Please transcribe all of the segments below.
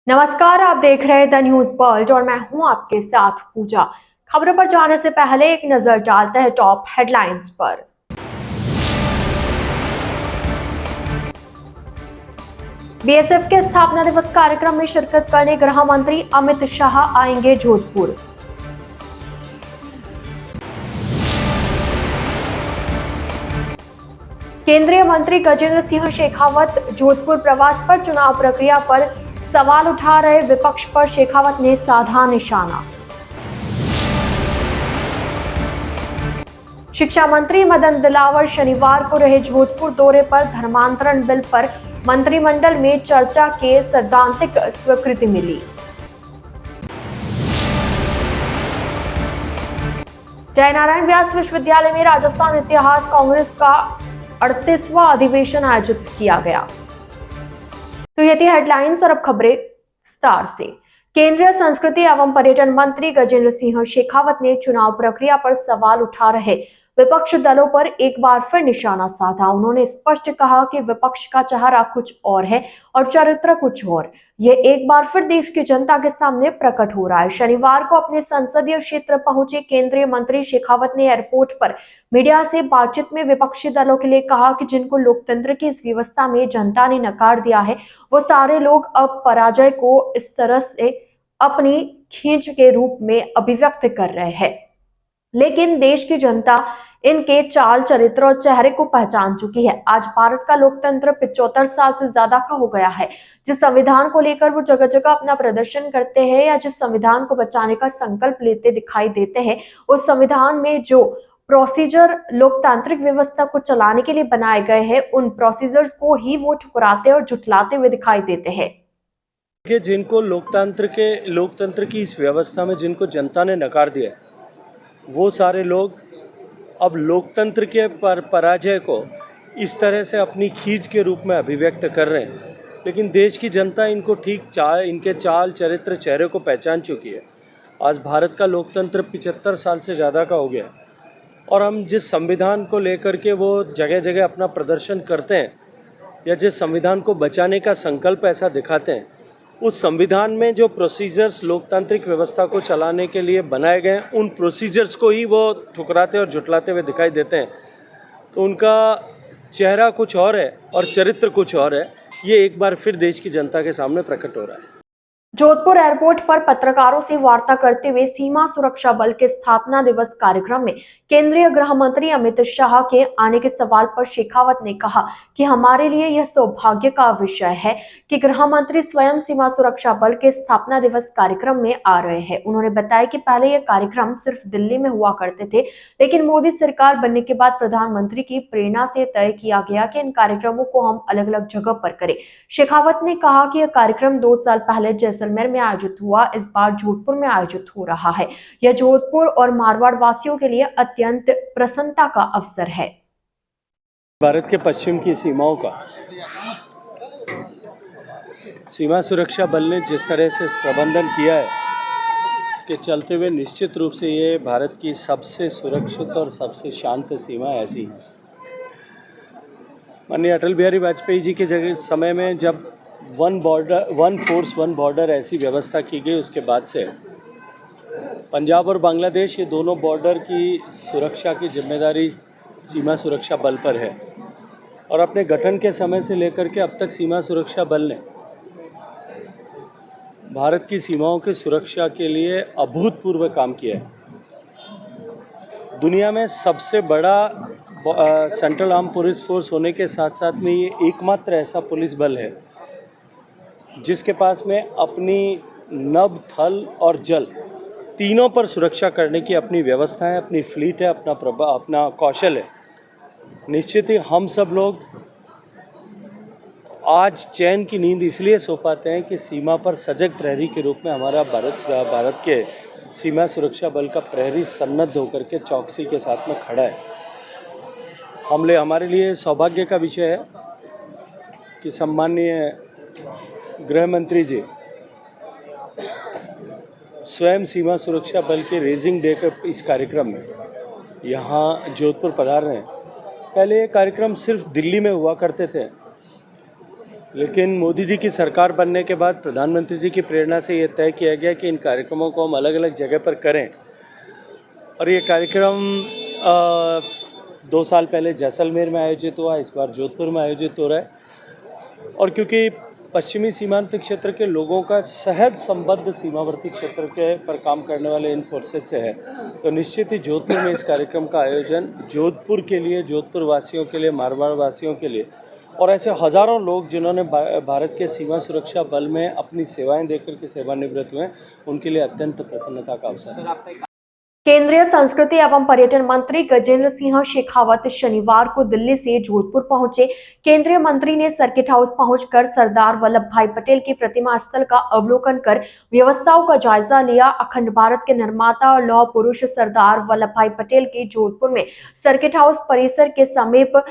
नमस्कार, आप देख रहे हैं द न्यूज वर्ल्ड और मैं हूं आपके साथ पूजा। खबरों पर जाने से पहले एक नजर डालते हैं टॉप हेडलाइंस पर। बीएसएफ के स्थापना दिवस कार्यक्रम में शिरकत करने गृह मंत्री अमित शाह आएंगे जोधपुर। केंद्रीय मंत्री गजेंद्र सिंह शेखावत जोधपुर प्रवास पर चुनाव प्रक्रिया पर सवाल उठा रहे विपक्ष पर शेखावत ने साधा निशाना। शिक्षा मंत्री मदन दिलावर शनिवार को रहे जोधपुर दौरे पर। धर्मांतरण बिल पर मंत्रिमंडल में चर्चा के सैद्धांतिक स्वीकृति मिली। जयनारायण व्यास विश्वविद्यालय में राजस्थान इतिहास कांग्रेस का 38वां अधिवेशन आयोजित किया गया। तो ये थी हेडलाइंस और अब खबरें विस्तार से। केंद्रीय संस्कृति एवं पर्यटन मंत्री गजेंद्र सिंह शेखावत ने चुनाव प्रक्रिया पर सवाल उठा रहे विपक्ष दलों पर एक बार फिर निशाना साधा। उन्होंने स्पष्ट कहा कि विपक्ष का चेहरा कुछ और है और चरित्र कुछ और। यह एक बार फिर देश की जनता के सामने प्रकट हो रहा है। शनिवार को अपने संसदीय क्षेत्र पहुंचे केंद्रीय मंत्री शेखावत ने एयरपोर्ट पर मीडिया से बातचीत में विपक्षी दलों के लिए कहा कि जिनको लोकतंत्र की इस व्यवस्था में जनता ने नकार दिया है, वो सारे लोग अब पराजय को इस तरह से अपनी खींच के रूप में अभिव्यक्त कर रहे हैं, लेकिन देश की जनता इनके चाल चरित्र और चेहरे को पहचान चुकी है। आज भारत का लोकतंत्र 75 साल से ज्यादा का हो गया है। जिस संविधान को लेकर वो जगह जगह अपना प्रदर्शन करते हैं या जिस संविधान को बचाने का संकल्प लेते दिखाई देते हैं, उस संविधान में जो प्रोसीजर लोकतांत्रिक व्यवस्था को चलाने के लिए बनाए गए हैं, उन प्रोसीजर्स को ही वो ठुकराते और झुठलाते हुए दिखाई देते हैं। कि जिनको लोकतंत्र की इस व्यवस्था में जिनको जनता ने नकार दिया, वो सारे लोग अब लोकतंत्र के पराजय को इस तरह से अपनी खींच के रूप में अभिव्यक्त कर रहे हैं। लेकिन देश की जनता इनको इनके चाल चरित्र चेहरे को पहचान चुकी है। आज भारत का लोकतंत्र 75 साल से ज़्यादा का हो गया और हम जिस संविधान को लेकर के वो जगह जगह अपना प्रदर्शन करते हैं या जिस संविधान को बचाने का संकल्प ऐसा दिखाते हैं, उस संविधान में जो प्रोसीजर्स लोकतांत्रिक व्यवस्था को चलाने के लिए बनाए गए, उन प्रोसीजर्स को ही वो ठुकराते और झुठलाते हुए दिखाई देते हैं। तो उनका चेहरा कुछ और है और चरित्र कुछ और है। ये एक बार फिर देश की जनता के सामने प्रकट हो रहा है। जोधपुर एयरपोर्ट पर पत्रकारों से वार्ता करते हुए सीमा सुरक्षा बल के स्थापना दिवस कार्यक्रम में केंद्रीय गृह मंत्री अमित शाह के आने के सवाल पर शेखावत ने कहा कि हमारे लिए यह सौभाग्य का विषय है कि गृह मंत्री स्वयं सीमा सुरक्षा बल के स्थापना दिवस कार्यक्रम में आ रहे हैं। उन्होंने बताया कि पहले यह कार्यक्रम सिर्फ दिल्ली में हुआ करते थे, लेकिन मोदी सरकार बनने के बाद प्रधानमंत्री की प्रेरणा से तय किया गया कि इन कार्यक्रमों को हम अलग अलग जगह पर करें। शेखावत ने कहा कि यह कार्यक्रम 2 साल पहले जैसलमेर में आयोजित हुआ, इस बार जोधपुर में आयोजित हो रहा है। यह जोधपुर और मारवाड़ वासियों के लिए अत्यंत प्रसन्नता का अवसर है। भारत के पश्चिम की सीमाओं का सीमा सुरक्षा बल ने जिस तरह से प्रबंधन किया है, उसके चलते हुए निश्चित रूप से ये भारत की सबसे सुरक्षित और सबसे शांत सीमा ऐसी है। माननीय अटल बिहारी वाजपेयी जी के समय में जब वन फोर्स वन बॉर्डर ऐसी व्यवस्था की गई, उसके बाद से पंजाब और बांग्लादेश, ये दोनों बॉर्डर की सुरक्षा की जिम्मेदारी सीमा सुरक्षा बल पर है। और अपने गठन के समय से लेकर के अब तक सीमा सुरक्षा बल ने भारत की सीमाओं की सुरक्षा के लिए अभूतपूर्व काम किया है। दुनिया में सबसे बड़ा सेंट्रल आर्म पुलिस फोर्स होने के साथ साथ में ये एकमात्र ऐसा पुलिस बल है जिसके पास में अपनी नभ, थल और जल तीनों पर सुरक्षा करने की अपनी व्यवस्था है, अपनी फ्लीट है, अपना कौशल है। निश्चित ही हम सब लोग आज चैन की नींद इसलिए सो पाते हैं कि सीमा पर सजग प्रहरी के रूप में हमारा भारत के सीमा सुरक्षा बल का प्रहरी सन्नद्ध होकर के चौकसी के साथ में खड़ा है। हमारे लिए सौभाग्य का विषय है कि सम्माननीय गृह मंत्री जी स्वयं सीमा सुरक्षा बल के रेजिंग डे के इस कार्यक्रम में यहाँ जोधपुर पधार रहे हैं। पहले ये कार्यक्रम सिर्फ दिल्ली में हुआ करते थे, लेकिन मोदी जी की सरकार बनने के बाद प्रधानमंत्री जी की प्रेरणा से ये तय किया गया कि इन कार्यक्रमों को हम अलग अलग जगह पर करें। और ये कार्यक्रम 2 साल पहले जैसलमेर में आयोजित हुआ, इस बार जोधपुर में आयोजित हो रहा है। और क्योंकि पश्चिमी सीमांत क्षेत्र के लोगों का सहज संबद्ध सीमावर्ती क्षेत्र के पर काम करने वाले इन फोर्सेज से है, तो निश्चित ही जोधपुर में इस कार्यक्रम का आयोजन जोधपुर के लिए, जोधपुर वासियों के लिए, मारवाड़ वासियों के लिए और ऐसे हजारों लोग जिन्होंने भारत के सीमा सुरक्षा बल में अपनी सेवाएं देकर के सेवानिवृत्त हुए, उनके लिए अत्यंत प्रसन्नता का अवसर है। केंद्रीय संस्कृति एवं पर्यटन मंत्री गजेंद्र सिंह शेखावत शनिवार को दिल्ली से जोधपुर पहुंचे। केंद्रीय मंत्री ने सर्किट हाउस पहुंचकर सरदार वल्लभ भाई पटेल की प्रतिमा स्थल का अवलोकन कर व्यवस्थाओं का जायजा लिया। अखंड भारत के निर्माता और लौह पुरुष सरदार वल्लभ भाई पटेल की जोधपुर में सर्किट हाउस परिसर के समीप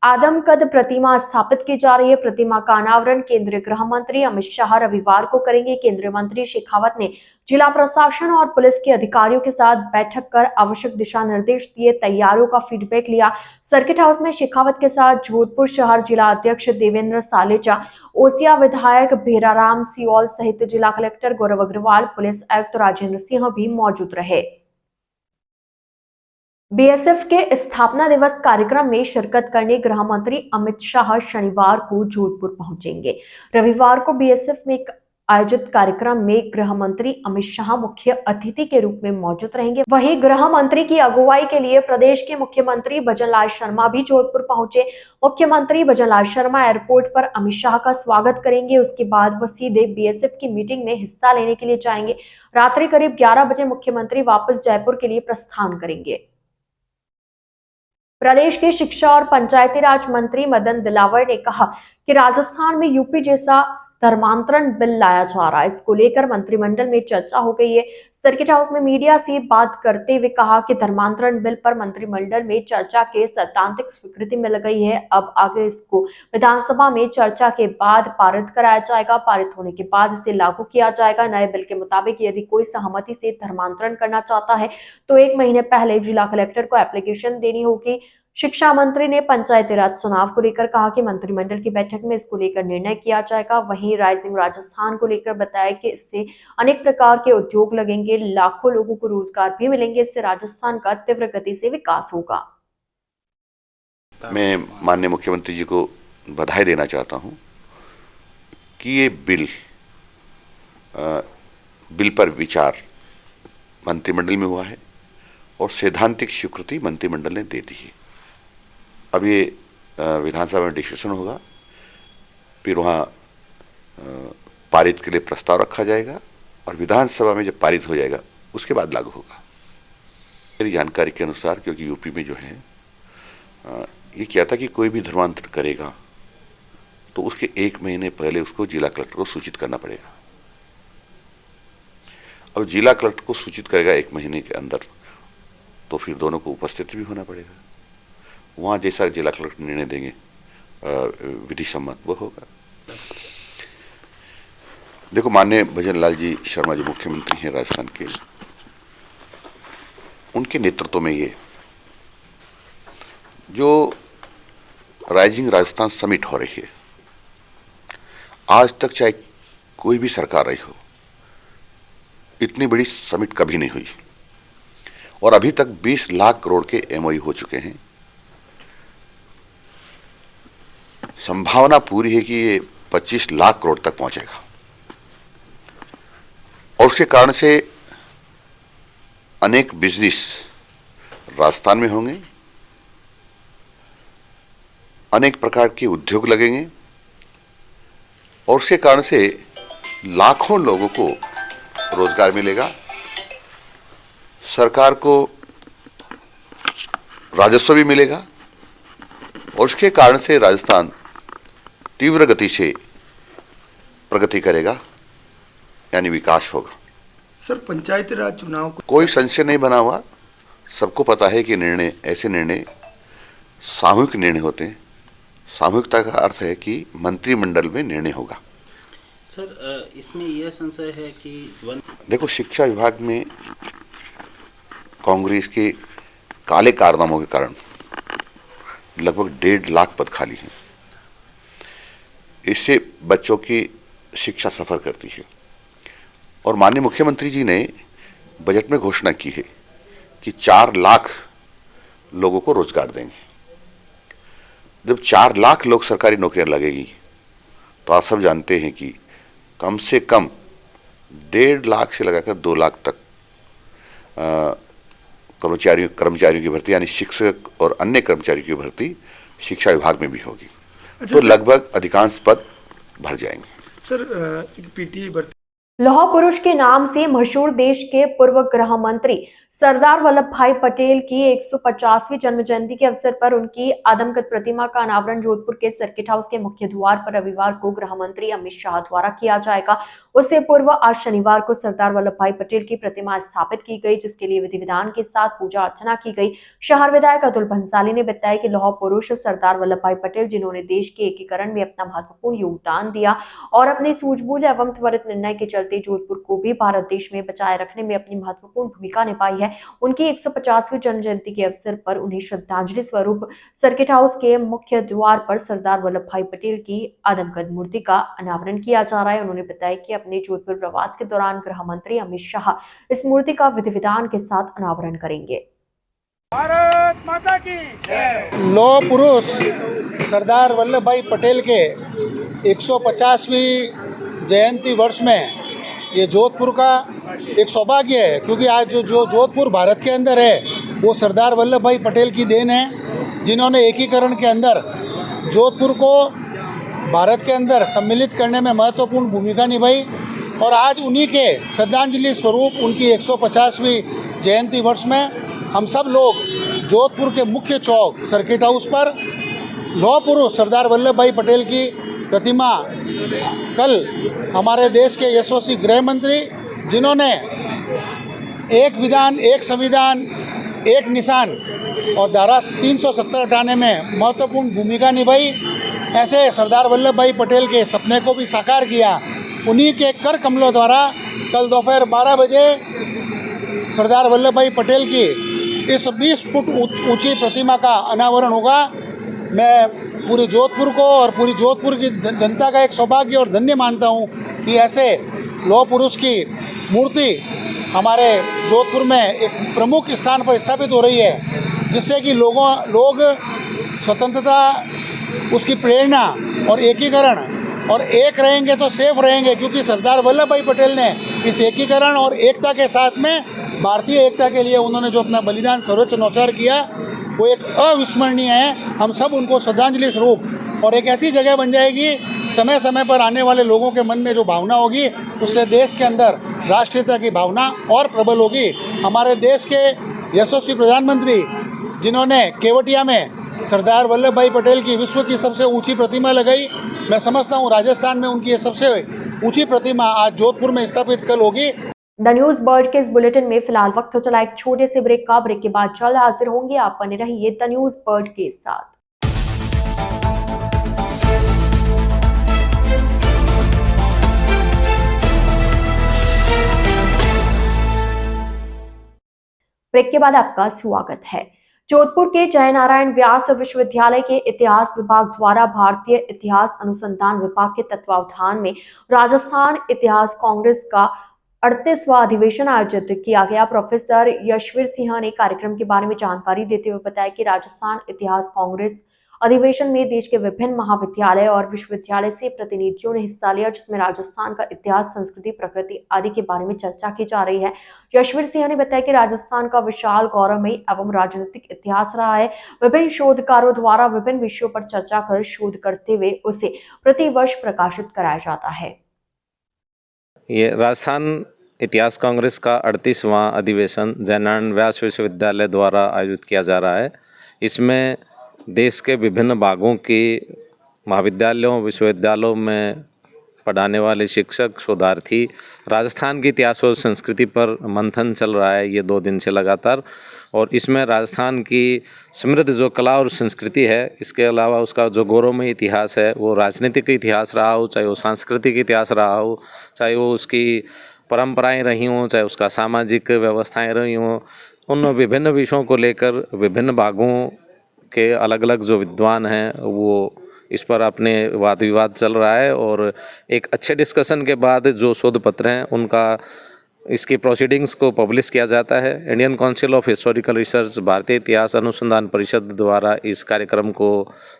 आदमकद प्रतिमा स्थापित की जा रही है। प्रतिमा का अनावरण केंद्रीय गृह मंत्री अमित शाह रविवार को करेंगे। केंद्रीय मंत्री शेखावत ने जिला प्रशासन और पुलिस के अधिकारियों के साथ बैठक कर आवश्यक दिशा निर्देश दिए, तैयारियों का फीडबैक लिया। सर्किट हाउस में शेखावत के साथ जोधपुर शहर जिला अध्यक्ष देवेंद्र सालेचा, ओसिया विधायक भेराराम सियोल सहित जिला कलेक्टर गौरव अग्रवाल, पुलिस आयुक्त राजेंद्र सिंह भी मौजूद रहे। बीएसएफ के स्थापना दिवस कार्यक्रम में शिरकत करने गृह मंत्री अमित शाह शनिवार को जोधपुर पहुंचेंगे। रविवार को बीएसएफ में आयोजित कार्यक्रम में गृह मंत्री अमित शाह मुख्य अतिथि के रूप में मौजूद रहेंगे। वहीं गृह मंत्री की अगुवाई के लिए प्रदेश के मुख्यमंत्री भजनलाल शर्मा भी जोधपुर पहुंचे। मुख्यमंत्री भजनलाल शर्मा एयरपोर्ट पर अमित शाह का स्वागत करेंगे। उसके बाद वह सीधे बीएसएफ की मीटिंग में हिस्सा लेने के लिए जाएंगे। रात्रि करीब 11 बजे मुख्यमंत्री वापस जयपुर के लिए प्रस्थान करेंगे। प्रदेश के शिक्षा और पंचायती राज मंत्री मदन दिलावर ने कहा कि राजस्थान में यूपी जैसा धर्मांतरण बिल लाया जा रहा है। इसको लेकर मंत्रिमंडल में चर्चा हो गई है। सर्किट हाउस में मीडिया से बात करते हुए कहा कि धर्मांतरण बिल पर मंत्रिमंडल में चर्चा के सैद्धांतिक स्वीकृति मिल गई है। अब आगे इसको विधानसभा में चर्चा के बाद पारित कराया जाएगा। पारित होने के बाद इसे लागू किया जाएगा। नए बिल के मुताबिक यदि कोई सहमति से धर्मांतरण करना चाहता है तो 1 महीने पहले जिला कलेक्टर को एप्लीकेशन देनी होगी। शिक्षा मंत्री ने पंचायती राज चुनाव को लेकर कहा कि मंत्रिमंडल की बैठक में इसको लेकर निर्णय किया जाएगा। वहीं राइजिंग राजस्थान को लेकर बताया कि इससे अनेक प्रकार के उद्योग लगेंगे, लाखों लोगों को रोजगार भी मिलेंगे। इससे राजस्थान का तीव्र गति से विकास होगा। मैं माननीय मुख्यमंत्री जी को बधाई देना चाहता हूं कि ये बिल पर विचार मंत्रिमंडल में हुआ है और सैद्धांतिक स्वीकृति मंत्रिमंडल ने दे दी है। अब ये विधानसभा में डिस्कशन होगा, फिर वहाँ पारित के लिए प्रस्ताव रखा जाएगा और विधानसभा में जब पारित हो जाएगा उसके बाद लागू होगा। मेरी जानकारी के अनुसार, क्योंकि यूपी में जो है ये क्या था कि कोई भी धर्मांतर करेगा तो उसके 1 महीने पहले उसको जिला कलेक्टर को सूचित करना पड़ेगा। अब जिला कलेक्टर को सूचित करेगा 1 महीने के अंदर, तो फिर दोनों को उपस्थित भी होना पड़ेगा। वहाँ जैसा जिला कलेक्टर निर्णय देंगे विधि सम्मत वो होगा। देखो, माननीय भजनलाल जी शर्मा जी मुख्यमंत्री हैं राजस्थान के, उनके नेतृत्व में ये जो राइजिंग राजस्थान समिट हो रही है, आज तक चाहे कोई भी सरकार रही हो, इतनी बड़ी समिट कभी नहीं हुई और अभी तक 20 लाख करोड़ के एमओयू हो चुके हैं। संभावना पूरी है कि ये 25 लाख करोड़ तक पहुंचेगा और उसके कारण से अनेक बिजनेस राजस्थान में होंगे, अनेक प्रकार के उद्योग लगेंगे और उसके कारण से लाखों लोगों को रोजगार मिलेगा। सरकार को राजस्व भी मिलेगा और उसके कारण से राजस्थान तीव्र गति से प्रगति करेगा, यानी विकास होगा। सर, पंचायती राज चुनाव को कोई संशय नहीं बना हुआ, सबको पता है कि ऐसे निर्णय सामूहिक निर्णय होते हैं। सामूहिकता का अर्थ है कि मंत्रिमंडल में निर्णय होगा। सर, इसमें यह संशय है कि देखो, शिक्षा विभाग में कांग्रेस के काले कारनामों के कारण लगभग 1.5 लाख पद खाली हैं। इससे बच्चों की शिक्षा सफ़र करती है। और माननीय मुख्यमंत्री जी ने बजट में घोषणा की है कि 4 लाख लोगों को रोजगार देंगे। जब 4 लाख लोग सरकारी नौकरियां लगेगी तो आप सब जानते हैं कि कम से कम 1.5 लाख से लगाकर 2 लाख तक कर्मचारियों की भर्ती यानी शिक्षक और अन्य कर्मचारियों की भर्ती शिक्षा विभाग में भी होगी। तो लगभग अधिकांश पद भर जाएंगे। सर एक पीटी भर्ती लौह पुरुष के नाम से मशहूर देश के पूर्व गृह मंत्री सरदार वल्लभ भाई पटेल की 150वीं जन्म जयंती के अवसर पर उनकी आदमकद प्रतिमा का अनावरण जोधपुर के सर्किट हाउस के मुख्य द्वार पर रविवार को गृह मंत्री अमित शाह द्वारा किया जाएगा। उससे पूर्व आज शनिवार को सरदार वल्लभ भाई पटेल की प्रतिमा स्थापित की गई, जिसके लिए विधि विधान के साथ पूजा अर्चना की गई। शहर विधायक अतुल भंसाली ने बताया कि लौह पुरुष सरदार वल्लभ भाई पटेल, जिन्होंने देश के एकीकरण में अपना महत्वपूर्ण योगदान दिया और अपनी सूझबूझ एवं त्वरित निर्णय के चलते जोधपुर को भी भारत देश में बचाए रखने में अपनी महत्वपूर्ण भूमिका निभाई है। उनकी 150वीं जन्म जयंती के अवसर पर उन्हें श्रद्धांजलि स्वरूप सर्किट हाउस के मुख्य द्वार पर सरदार वल्लभ भाई पटेल की आदमकद मूर्ति का अनावरण किया जा रहा है। उन्होंने बताया कि अपने जोधपुर प्रवास के दौरान गृह मंत्री अमित शाह इस मूर्ति का विधि विधान के साथ अनावरण करेंगे। भारत माता की लौह पुरुष सरदार वल्लभ भाई पटेल के 150वीं जयंती वर्ष में ये जोधपुर का एक सौभाग्य है, क्योंकि आज जो जोधपुर भारत के अंदर है वो सरदार वल्लभ भाई पटेल की देन है, जिन्होंने एकीकरण के अंदर जोधपुर को भारत के अंदर सम्मिलित करने में महत्वपूर्ण भूमिका निभाई। और आज उन्हीं के श्रद्धांजलि स्वरूप उनकी 150वीं जयंती वर्ष में हम सब लोग जोधपुर के मुख्य चौक सर्किट हाउस पर लौह पुरुष सरदार वल्लभ भाई पटेल की प्रतिमा कल हमारे देश के यशस्वी गृह मंत्री, जिन्होंने एक विधान, एक संविधान, एक निशान और धारा 370 हटाने में महत्वपूर्ण भूमिका निभाई, ऐसे सरदार वल्लभ भाई पटेल के सपने को भी साकार किया। उन्हीं के कर कमलों द्वारा कल दोपहर 12 बजे सरदार वल्लभ भाई पटेल की इस 20 फुट ऊंची प्रतिमा का अनावरण होगा। मैं पूरे जोधपुर को और पूरी जोधपुर की जनता का एक सौभाग्य और धन्य मानता हूं कि ऐसे लौह पुरुष की मूर्ति हमारे जोधपुर में एक प्रमुख स्थान पर स्थापित हो रही है, जिससे कि लोग स्वतंत्रता, उसकी प्रेरणा और एकीकरण और एक रहेंगे तो सेफ रहेंगे, क्योंकि सरदार वल्लभ भाई पटेल ने इस एकीकरण और एकता के साथ में भारतीय एकता के लिए उन्होंने जो अपना बलिदान सर्वोच्च नौचार किया वो एक अविस्मरणीय है। हम सब उनको श्रद्धांजलि स्वरूप और एक ऐसी जगह बन जाएगी, समय समय पर आने वाले लोगों के मन में जो भावना होगी उससे देश के अंदर राष्ट्रीयता की भावना और प्रबल होगी। हमारे देश के यशस्वी प्रधानमंत्री, जिन्होंने केवटिया में सरदार वल्लभ भाई पटेल की विश्व की सबसे ऊंची प्रतिमा लगाई, मैं समझता हूँ राजस्थान में उनकी सबसे ऊंची प्रतिमा आज जोधपुर में स्थापित कल होगी। द न्यूज बर्ड के इस बुलेटिन में फिलहाल वक्त हो चला एक छोटे से ब्रेक का। ब्रेक के बाद जल्द हाजिर होंगे। आप बने रहिए द न्यूज बर्ड के साथ। ब्रेक के बाद आपका स्वागत है। जोधपुर के जयनारायण व्यास विश्वविद्यालय के इतिहास विभाग द्वारा भारतीय इतिहास अनुसंधान विभाग के तत्वावधान में राजस्थान इतिहास कांग्रेस का 38वां अधिवेशन आयोजित किया गया। प्रोफेसर यशवीर सिंह ने कार्यक्रम के बारे में जानकारी देते हुए बताया कि राजस्थान इतिहास कांग्रेस अधिवेशन में देश के विभिन्न महाविद्यालय और विश्वविद्यालय से प्रतिनिधियों ने हिस्सा लिया, जिसमें राजस्थान का इतिहास, संस्कृति, प्रकृति आदि के बारे में चर्चा की जा रही है। यशवीर सिंह ने बताया कि राजस्थान का विशाल गौरवमयी एवं राजनीतिक इतिहास रहा है। विभिन्न शोधकारों द्वारा विभिन्न विषयों पर चर्चा कर शोध करते हुए उसे प्रतिवर्ष प्रकाशित कराया जाता है। ये राजस्थान इतिहास कांग्रेस का 38वां अधिवेशन जयनारायण व्यास विश्वविद्यालय द्वारा आयोजित किया जा रहा है। इसमें देश के विभिन्न भागों की महाविद्यालयों, विश्वविद्यालयों में पढ़ाने वाले शिक्षक, शोधार्थी राजस्थान के इतिहास और संस्कृति पर मंथन चल रहा है ये 2 दिन से लगातार। और इसमें राजस्थान की समृद्ध जो कला और संस्कृति है, इसके अलावा उसका जो गौरवमय इतिहास है, वो राजनीतिक इतिहास रहा हो, चाहे वो सांस्कृतिक इतिहास रहा हो, चाहे वो उसकी परंपराएं रही हों, चाहे उसका सामाजिक व्यवस्थाएं रही हों, उन विभिन्न विषयों को लेकर विभिन्न भागों के अलग अलग जो विद्वान हैं वो इस पर अपने वाद विवाद चल रहा है और एक अच्छे डिस्कशन के बाद जो शोध पत्र हैं उनका इसकी प्रोसीडिंग्स को पब्लिश किया जाता है। Indian council of historical research भारतीय इतिहास अनुसंधान परिषद द्वारा इस कार्यक्रम को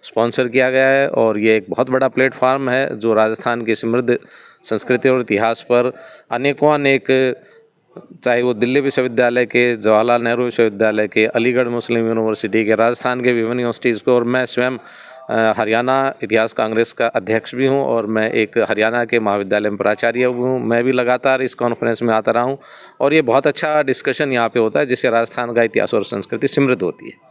स्पॉन्सर किया गया है और ये एक बहुत बड़ा प्लेटफार्म है जो राजस्थान की समृद्ध संस्कृति और इतिहास पर अनेक चाहे वो दिल्ली विश्वविद्यालय के, जवाहरलाल नेहरू विश्वविद्यालय के, अलीगढ़ मुस्लिम यूनिवर्सिटी के, राजस्थान के विभिन्न यूनिवर्सिटीज़ को, और मैं स्वयं हरियाणा इतिहास कांग्रेस का अध्यक्ष भी हूं और मैं एक हरियाणा के महाविद्यालय में प्राचार्य हूं। मैं भी लगातार इस कॉन्फ्रेंस में आता रहा हूं और ये बहुत अच्छा डिस्कशन यहाँ पे होता है जिससे राजस्थान का इतिहास और संस्कृति समृद्ध होती है।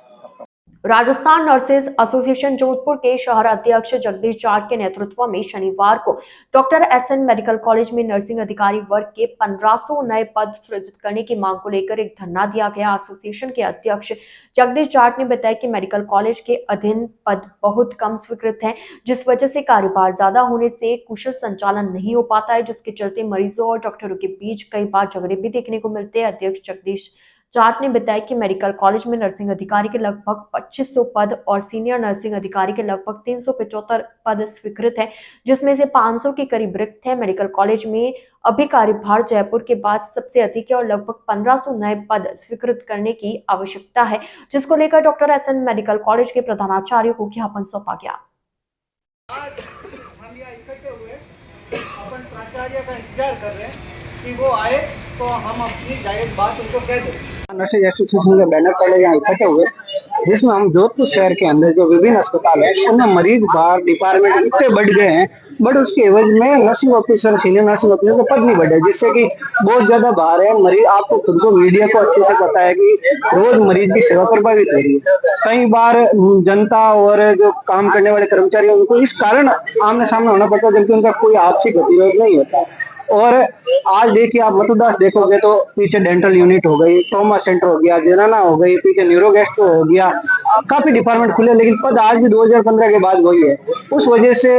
राजस्थान नर्सेज एसोसिएशन जोधपुर के शहर अध्यक्ष जगदीश जाट के नेतृत्व में शनिवार को डॉक्टर एसएन मेडिकल कॉलेज में नर्सिंग अधिकारी वर्ग के 1500 नए पद सृजित करने की मांग को लेकर एक धरना दिया गया। एसोसिएशन के अध्यक्ष जगदीश जाट ने बताया कि मेडिकल कॉलेज के अधीन पद बहुत कम स्वीकृत हैं, जिस वजह से कार्यभार ज्यादा होने से कुशल संचालन नहीं हो पाता है, जिसके चलते मरीजों और डॉक्टरों के बीच कई बार झगड़े भी देखने को मिलते हैं। अध्यक्ष जगदीश जाट ने बताया कि मेडिकल कॉलेज में नर्सिंग अधिकारी के लगभग 2500 पद और सीनियर नर्सिंग अधिकारी के लगभग 375 पद स्वीकृत हैं, जिसमें से 500 के करीब रिक्त है। मेडिकल कॉलेज में अभी कार्यभार जयपुर के बाद सबसे अधिक है और लगभग 1500 नए पद स्वीकृत करने की आवश्यकता है, जिसको लेकर डॉक्टर एसएन मेडिकल कॉलेज के प्रधानाचार्य को ज्ञापन सौंपा गया। हम यहाँ इकट्ठे हुए अपन प्राचार्य का इंतजार कर रहे हैं कि वो आए तो हम अपनी जायज बात उनको कह दें। नर्सेज एसोसिएशन के बैनर तले यहाँ इकट्ठे हुए, जिसमें हम जोधपुर शहर के अंदर जो विभिन्न अस्पताल है उनमें मरीज बार डिपार्टमेंट इतने बढ़ गए हैं, बट उसके एवज में nursing officer, senior nursing officer का पद नहीं बढ़े, जिससे कि बहुत ज्यादा बाहर है मरीज। आपको खुद को, मीडिया को अच्छे से पता है कि रोज मरीज की सेवा प्रभावित हो रही है। कई बार जनता और जो काम करने वाले कर्मचारी उनको इस कारण आमने सामने होना पड़ता है, जबकि उनका कोई आपसी गतिरोध नहीं होता। और आज देखिए आप मतदास देखोगे तो पीछे डेंटल यूनिट हो गई, ट्रॉमा सेंटर हो गया, जनना हो गई, पीछे न्यूरोगैस्ट्रो हो गया, काफी डिपार्टमेंट खुले, लेकिन पद आज भी 2015 के बाद वही है। उस वजह से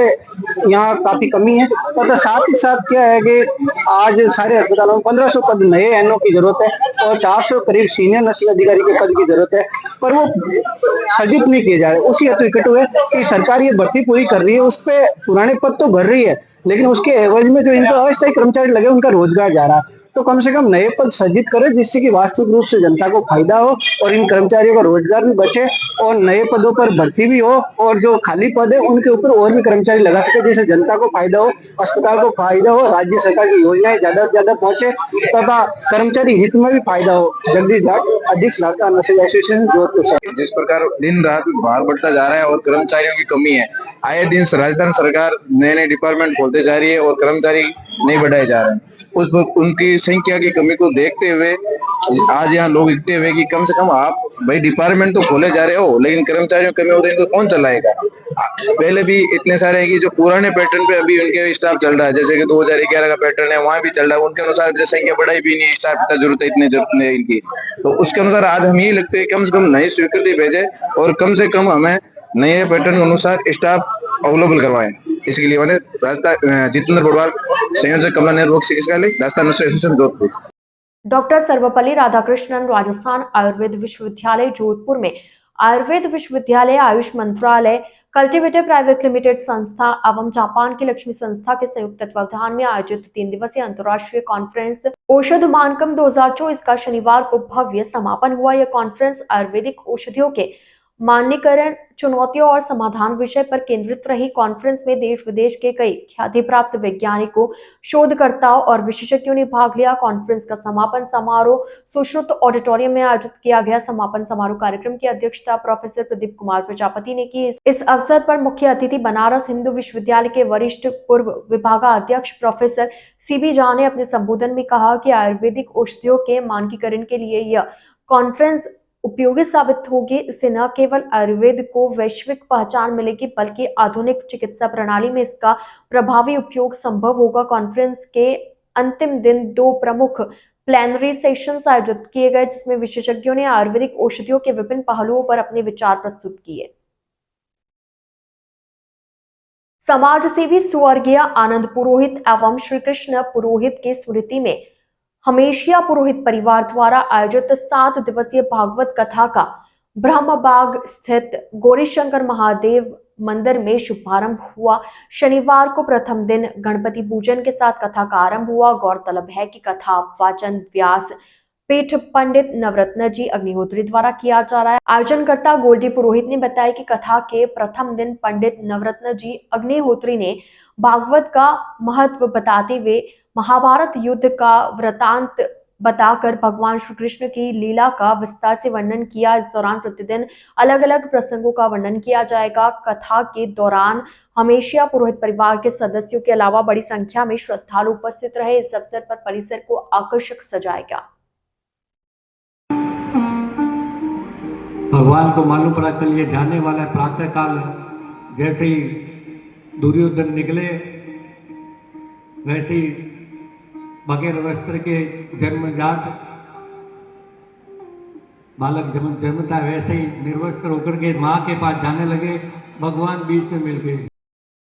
यहाँ काफी कमी है। और तो साथ ही साथ क्या है कि आज सारे अस्पतालों में 1500 पद नए एनओ की जरूरत है और 400 करीब सीनियर नर्सिंग अधिकारी के पद की जरूरत है, पर वो सृजित नहीं किए जा रहे। उसी हेतु इकट्ठे हुए कि सरकार ये भर्ती पूरी कर रही है, उस पर पुराने पद तो भर रही है, लेकिन उसके एवज में जो इनको अस्थायी कर्मचारी लगे उनका रोजगार जा रहा है। तो कम से कम नए पद सृजित करें, जिससे कि वास्तविक रूप से जनता को फायदा हो और इन कर्मचारियों का रोजगार भी बचे और नए पदों पर भर्ती भी हो, और जो खाली पद है उनके ऊपर और भी कर्मचारी लगा सके, जिससे जनता को फायदा हो, अस्पताल को फायदा हो, राज्य सरकार की योजनाएं ज्यादा से ज्यादा पहुंचे तथा कर्मचारी हित में भी फायदा हो। जगदीश जाट, अध्यक्ष राजस्थान नर्सेज एसोसिएशन जोधपुर। जिस प्रकार दिन रात भार बढ़ता जा रहा है और कर्मचारियों की कमी है, आए दिन राजस्थान सरकार नए नए डिपार्टमेंट खोलते जा रही है और कर्मचारी नहीं बढ़ाए जा रहे हैं। उनकी संख्या की कमी को देखते हुए आज यहाँ लोग इकट्ठे हुए कि कम से कम आप भाई डिपार्टमेंट तो खोले जा रहे हो, लेकिन कर्मचारियों की कमी हो तो इनको कौन चलाएगा। पहले भी इतने सारे हैं कि जो पुराने पैटर्न पे अभी उनके स्टाफ चल रहा है, जैसे कि 2011 का पैटर्न है, वहाँ भी चल रहा है, उनके अनुसार संख्या बढ़ाई भी नहीं, स्टाफ इतना जरूरत है, इतनी जरूरत नहीं इनकी। तो उसके अनुसार आज हम यही लगते हैं कम से कम नई स्वीकृति भेजे और कम से कम हमें नए पैटर्न के अनुसार स्टाफ अवेलेबल करवाएं। इसके लिए मैंने राजस्थान जितेंद्र बड़वाल, संयोजक कमला नेहरू चिकित्सालय, Rajasthan nurses association Jodhpur. Doctor Sarvepalli Radhakrishnan Rajasthan Ayurveda विश्वविद्यालय जोधपुर में आयुर्वेद विश्वविद्यालय, आयुष मंत्रालय, कल्टीवेटर प्राइवेट लिमिटेड संस्था एवं जापान की लक्ष्मी संस्था के संयुक्त तत्वावधान में आयोजित 3 दिवसीय अंतर्राष्ट्रीय कॉन्फ्रेंस औषध मानकम 2024 का शनिवार को भव्य समापन हुआ। यह कॉन्फ्रेंस आयुर्वेदिक औषधियों के मान्यकरण, चुनौतियों और समाधान विषय पर केंद्रित रही। कॉन्फ्रेंस में देश विदेश के कई ख्याति प्राप्त वैज्ञानिकों, शोधकर्ताओं और विशेषज्ञों ने भाग लिया। कॉन्फ्रेंस का समापन समारोह सुश्रुत ऑडिटोरियम में आयोजित किया गया। समापन समारोह कार्यक्रम की अध्यक्षता प्रोफेसर प्रदीप कुमार प्रजापति ने की। इस अवसर पर मुख्य अतिथि बनारस हिंदू विश्वविद्यालय के वरिष्ठ पूर्व विभागाध्यक्ष प्रोफेसर सीबी झा ने अपने संबोधन में कहा कि आयुर्वेदिक औषधियों के मानकीकरण के लिए यह कॉन्फ्रेंस उपयोगी साबित होगी। इससे न केवल आयुर्वेद को वैश्विक पहचान मिलेगी, बल्कि आधुनिक चिकित्सा प्रणाली में इसका प्रभावी उपयोग संभव होगा। कॉन्फ्रेंस के अंतिम दिन 2 प्रमुख प्लेनरी सेशंस आयोजित किए गए, जिसमें विशेषज्ञों ने आयुर्वेदिक औषधियों के विभिन्न पहलुओं पर अपने विचार प्रस्तुत किए। समाज सेवी स्वर्गीय आनंद पुरोहित एवं श्री कृष्ण पुरोहित की स्मृति में हमेशिया पुरोहित परिवार द्वारा आयोजित 7 दिवसीय भागवत कथा का ब्रह्मबाग स्थित गौरीशंकर महादेव मंदिर में शुभारंभ हुआ। शनिवार को प्रथम दिन गणपति पूजन के साथ कथा का आरंभ हुआ। गौरतलब है कि कथा वाचन व्यास पीठ पंडित नवरत्न जी अग्निहोत्री द्वारा किया जा रहा है। आयोजनकर्ता गोल्डी पुरोहित ने बताया कि कथा के प्रथम दिन पंडित नवरत्न जी अग्निहोत्री ने भागवत का महत्व बताते हुए महाभारत युद्ध का वृतांत बताकर भगवान श्री कृष्ण की लीला का विस्तार से वर्णन किया। इस दौरान प्रतिदिन अलग अलग प्रसंगों का वर्णन किया जाएगा। कथा के दौरान हमेशा पुरोहित परिवार के सदस्यों के अलावा बड़ी संख्या में श्रद्धालु उपस्थित रहे। इस अवसर पर परिसर को आकर्षक सजाया गया। भगवान को मालूम पड़ा कल ये जाने वाला है। प्रातः काल जैसे ही दुर्योधन निकले वैसे ही बगैर वस्त्र के जन्मजात बालक जन्मता है, वैसे ही निर्वस्त्र होकर के माँ के पास जाने लगे। भगवान बीच में मिल गए।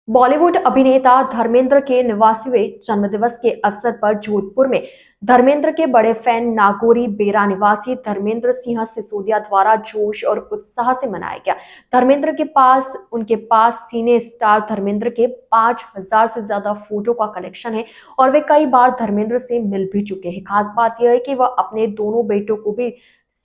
बॉलीवुड अभिनेता धर्मेंद्र के 89वें जन्मदिवस के अवसर पर जोधपुर में धर्मेंद्र के बड़े फैन नागौरी बेरा निवासी धर्मेंद्र सिंह सिसोदिया द्वारा जोश और उत्साह से मनाया गया। धर्मेंद्र के पास उनके पास सिने स्टार धर्मेंद्र के 5000 से ज्यादा फोटो का कलेक्शन है और वे कई बार धर्मेंद्र से मिल भी चुके हैं। खास बात यह है कि वह अपने दोनों बेटों को भी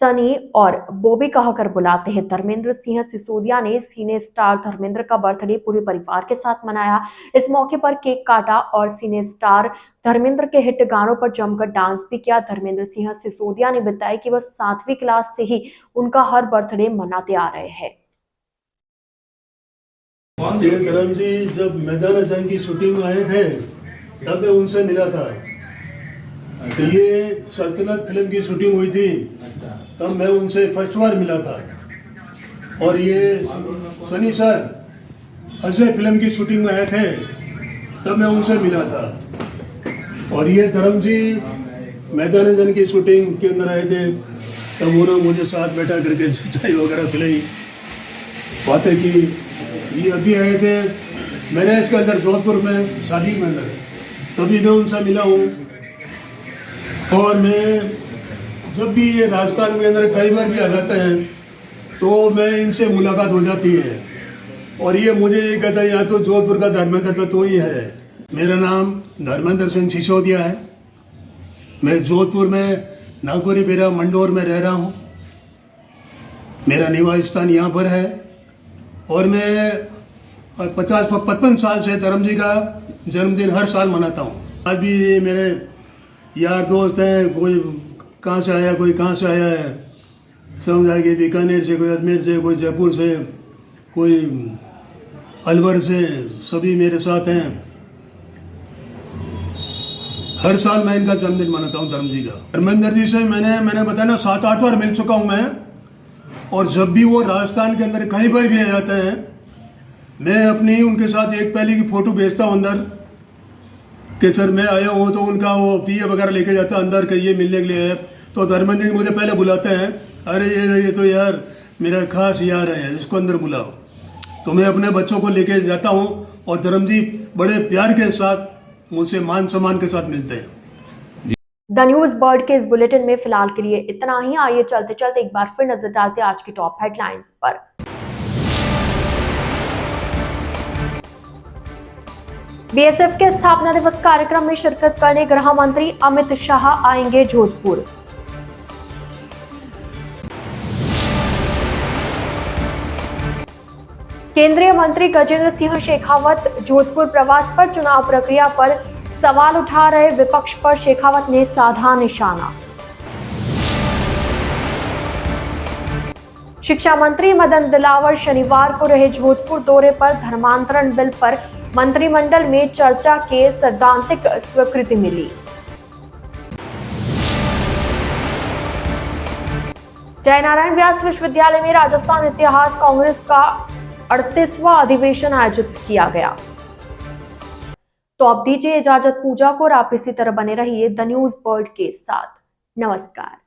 सनी और बॉबी कहकर बुलाते हैं। धर्मेंद्र सिंह सिसोदिया ने सिने स्टार धर्मेंद्र का बर्थडे पूरे परिवार के साथ मनाया। इस मौके पर केक काटा और सिने स्टार धर्मेंद्र के हिट गानों पर जमकर डांस भी किया। धर्मेंद्र सिंह सिसोदिया ने बताया कि वह 7वीं क्लास से ही उनका हर बर्थडे मनाते आ रहे हैं। धर्म जी जब मैदान जंग की शूटिंग में आए थे तब मैं उनसे मिला था। तो ये सल्तनत फिल्म की शूटिंग हुई थी तब मैं उनसे फर्स्ट बार मिला था। और ये सनी सर अजय फिल्म की शूटिंग में आए थे तब मैं उनसे मिला था। और ये धर्म जी मैदान जंग की शूटिंग के अंदर आए थे तब उन्होंने मुझे साथ बैठा करके चाय वगैरह पिलाई, बातें की। ये अभी आए थे मैंने इसके अंदर जोधपुर में शादी में अंदर, तभी मैं उनसे मिला हूँ। और मैं जब भी ये राजस्थान के अंदर कई बार भी आ जाते हैं तो मैं इनसे मुलाकात हो जाती है। और ये मुझे ये कहता है यहाँ तो जोधपुर का धर्मेंद्र तो ही है। मेरा नाम धर्मेंद्र सिंह सिसोदिया है। मैं जोधपुर में नागौरी बेरा मंडोर में रह रहा हूँ। मेरा निवास स्थान यहाँ पर है। और मैं 55 साल से धर्म जी का जन्मदिन हर साल मनाता हूँ। आज भी मेरे यार दोस्त हैं, कोई कहाँ से आया कोई कहाँ से आया है, समझ आए कि बीकानेर से, कोई अजमेर से, कोई जयपुर से, कोई अलवर से, सभी मेरे साथ हैं। हर साल मैं इनका जन्मदिन मनाता हूँ धर्म जी का। धर्मेंद्र जी से मैंने बताया ना 7-8 बार मिल चुका हूँ मैं। और जब भी वो राजस्थान के अंदर कहीं पर भी आ जाते हैं मैं अपनी उनके साथ एक पहले की फ़ोटो भेजता हूँ अंदर कि सर मैं आया हूँ। तो उनका वो पीए वगैरह लेके जाता है अंदर के ये मिलने के लिए है। तो धर्मेंद्र जी मुझे पहले बुलाते हैं, अरे ये तो यार मेरा खास यार है, इसको अंदर बुलाओ। तो मैं अपने बच्चों को लेके जाता हूँ और धर्म जी बड़े प्यार के साथ मुझसे मान सम्मान के साथ मिलते हैं। द न्यूज बर्ड के इस बुलेटिन में फिलहाल के लिए इतना ही। आइए चलते चलते एक बार फिर नजर डालते हैं आज की टॉप हेडलाइंस पर। बीएसएफ के स्थापना दिवस कार्यक्रम में शिरकत करने गृह मंत्री अमित शाह आएंगे जोधपुर। केंद्रीय मंत्री गजेंद्र सिंह शेखावत जोधपुर प्रवास पर चुनाव प्रक्रिया पर सवाल उठा रहे विपक्ष पर शेखावत ने साधा निशाना। शिक्षा मंत्री मदन दिलावर शनिवार को रहे जोधपुर दौरे पर। धर्मांतरण बिल पर मंत्रिमंडल में चर्चा के सैद्धांतिक स्वीकृति मिली। जयनारायण व्यास विश्वविद्यालय में राजस्थान इतिहास कांग्रेस का 38वां अधिवेशन आयोजित किया गया। तो अब दीजिए इजाजत पूजा को और आप इसी तरह बने रहिए द न्यूज बर्ड के साथ। नमस्कार।